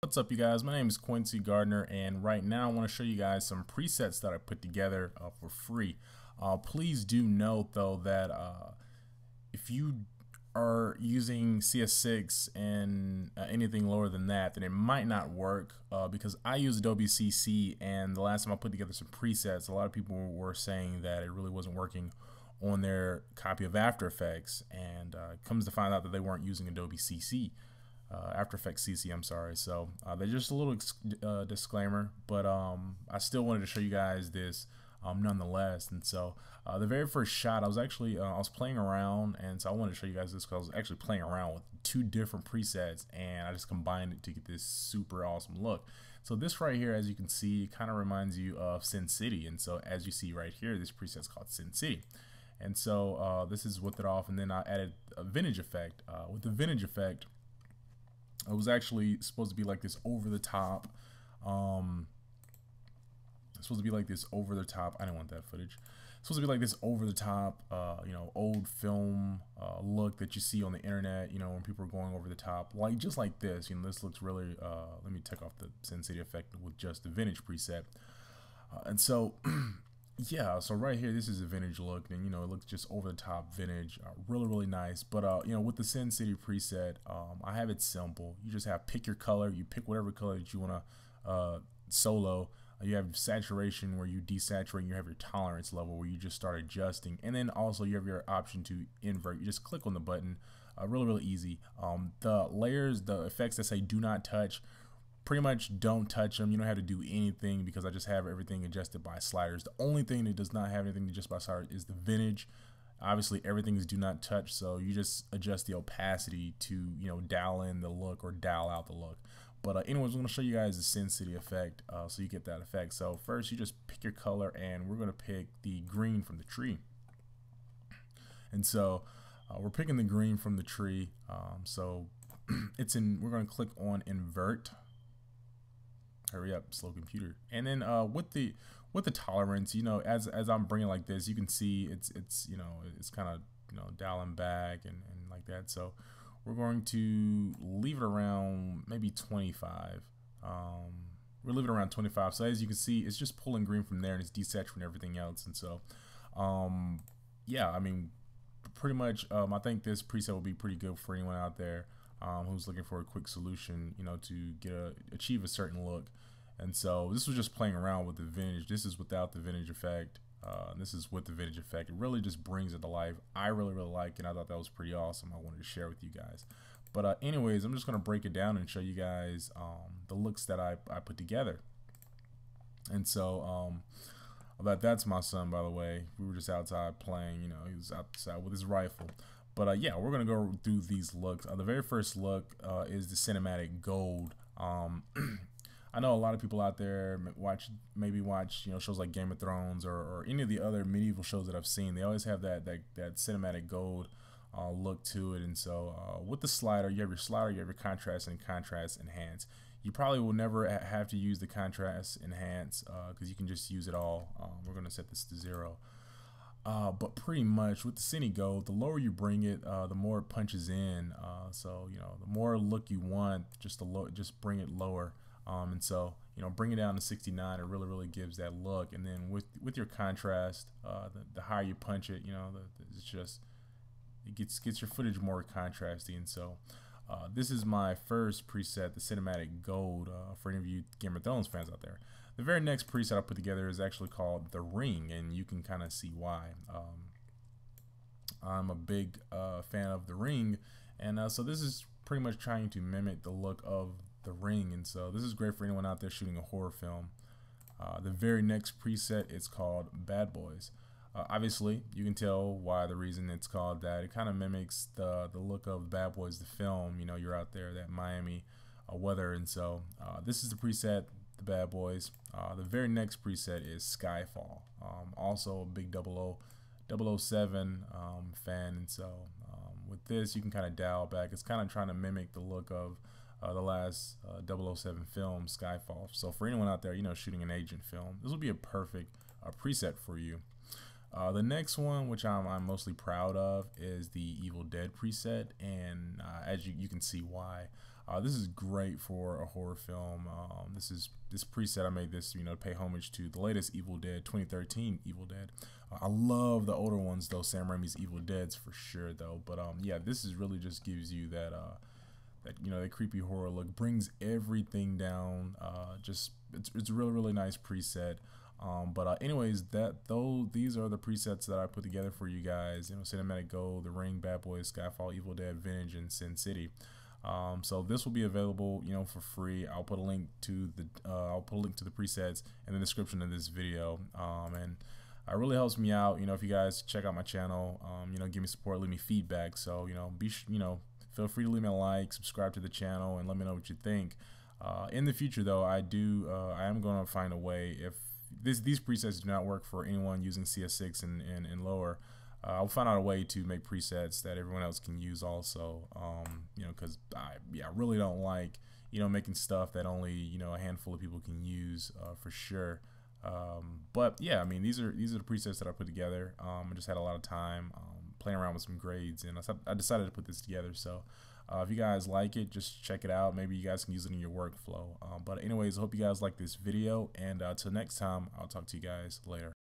What's up, you guys? My name is Quincy Gardner, and right now I want to show you guys some presets that I put together for free. Please do note though that if you are using CS6 and anything lower than that, then it might not work because I use Adobe CC, and the last time I put together some presets, a lot of people were saying that it really wasn't working on their copy of After Effects, and comes to find out that they weren't using Adobe CC. After Effects CC, I'm sorry. So they're just a little disclaimer, but I still wanted to show you guys this nonetheless. And so the very first shot, I was playing around, and so I wanted to show you guys this because I was actually playing around with two different presets, and I just combined it to get this super awesome look. So this right here, as you can see, kind of reminds you of Sin City, and so as you see right here, this preset's called Sin City. And so this is with it off, and then I added a vintage effect. With the vintage effect, it was actually supposed to be like this over the top. It's supposed to be like this over the top. I didn't want that footage. It's supposed to be like this over the top, old film look that you see on the internet. You know, when people are going over the top, like just like this. You know, this looks really. Let me take off the Sin City effect with just the vintage preset, and so. Yeah, so right here, this is a vintage look, and it looks just over the top vintage, really nice. But with the Sin City preset, I have it simple. You just have pick your color. You pick whatever color that you want to solo. You have saturation where you desaturate. You have your tolerance level where you just start adjusting, and then also you have your option to invert. You just click on the button. Really easy. The layers, the effects that say do not touch, pretty much don't touch them. You don't have to do anything because I just have everything adjusted by sliders. The only thing that does not have anything adjusted by sliders is the vintage. Obviously everything is do not touch, so you just adjust the opacity to dial in the look or dial out the look. But anyways, I'm going to show you guys the Sin City effect so you get that effect. So first you just pick your color, and we're going to pick the green from the tree. And so we're picking the green from the tree. So we're going to click on invert. Hurry up, slow computer. And then with the tolerance, as I'm bringing like this, you can see it's kind of dialing back and like that. So we're going to leave it around maybe 25. We're leaving it around 25. So as you can see, it's just pulling green from there, and it's desaturating everything else. And so yeah, I mean, pretty much I think this preset will be pretty good for anyone out there who's looking for a quick solution, to achieve a certain look. And so this was just playing around with the vintage. This is without the vintage effect. This is with the vintage effect. It really just brings it to life. I really like it. I thought that was pretty awesome. I wanted to share with you guys. But anyways, I'm just going to break it down and show you guys the looks that I put together. And so that's my son, by the way. We were just outside playing. He was outside with his rifle. But yeah, we're gonna go through these looks. The very first look is the cinematic gold. I know a lot of people out there maybe watch shows like Game of Thrones or any of the other medieval shows that I've seen. They always have that cinematic gold look to it. And so with the slider, you have your slider, you have your contrast and contrast enhance. You probably will never have to use the contrast enhance because you can just use it all. We're gonna set this to 0. But pretty much with the Cine Gold, the lower you bring it, the more it punches in. So the more look you want, just bring it lower. And so bring it down to 69. It really gives that look. And then with your contrast, the higher you punch it, it gets your footage more contrasty. And so this is my first preset, the cinematic gold, for any of you Game of Thrones fans out there. The very next preset I put together is actually called The Ring, and you can kind of see why. I'm a big fan of The Ring, and so this is pretty much trying to mimic the look of The Ring, and so this is great for anyone out there shooting a horror film. The very next preset is called Bad Boys. Obviously, you can tell why the reason it's called that. It kind of mimics the look of Bad Boys, the film. You're out there, that Miami weather, and so this is the preset, the Bad Boys. The very next preset is Skyfall. Also a big 007 fan, and so with this you can kind of dial back. It's kind of trying to mimic the look of the last 007 film, Skyfall. So for anyone out there shooting an agent film, this will be a perfect preset for you. The next one, which I'm mostly proud of, is the Evil Dead preset, and as you can see why. This is great for a horror film. This preset, I made this, you know, to pay homage to the latest Evil Dead, 2013 Evil Dead. I love the older ones though, Sam Raimi's Evil Dead's for sure though. But yeah, this is really just gives you that you know, that creepy horror look, brings everything down. Just it's a really nice preset. But anyways, these are the presets that I put together for you guys. You know, Cinematic Gold, The Ring, Bad Boys, Skyfall, Evil Dead, Vintage, and Sin City. So this will be available, you know, for free. I'll put a link to the presets in the description of this video. And it really helps me out, you know, if you guys check out my channel, you know, give me support, leave me feedback. So, you know, feel free to leave me a like, subscribe to the channel, and let me know what you think. In the future, though, I am going to find a way, if these presets do not work for anyone using CS6 and lower, I'll find out a way to make presets that everyone else can use also. You know, because I really don't like, you know, making stuff that only, you know, a handful of people can use, for sure. But yeah, I mean, these are the presets that I put together. I just had a lot of time playing around with some grades, and I decided to put this together. So if you guys like it, just check it out. Maybe you guys can use it in your workflow. But anyways, I hope you guys like this video, and till next time, I'll talk to you guys later.